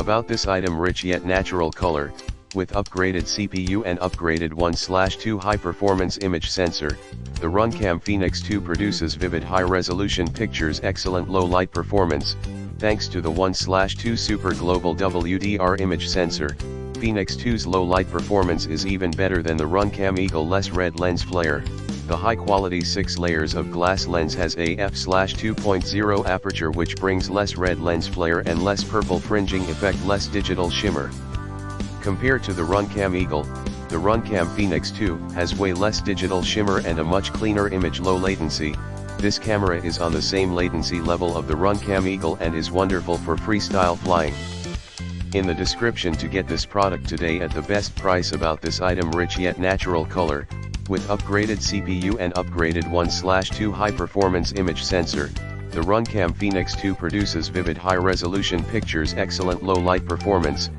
About this item rich yet natural color, with upgraded CPU and upgraded 1/2 high-performance image sensor, the RunCam Phoenix 2 produces vivid high-resolution pictures, excellent low-light performance. Thanks to the 1/2 Super Global WDR image sensor, Phoenix 2's low-light performance is even better than the RunCam Eagle less red lens flare. The high-quality 6 layers of glass lens has a f/2.0 aperture, which brings less red lens flare and less purple fringing effect, less digital shimmer. Compared to the RunCam Eagle, the RunCam Phoenix 2 has way less digital shimmer and a much cleaner image, low latency. This camera is on the same latency level of the RunCam Eagle and is wonderful for freestyle flying. In the description to get this product today at the best price. About this item rich yet natural color, with upgraded CPU and upgraded 1/2 high-performance image sensor, the RunCam Phoenix 2 produces vivid high-resolution pictures, excellent low-light performance.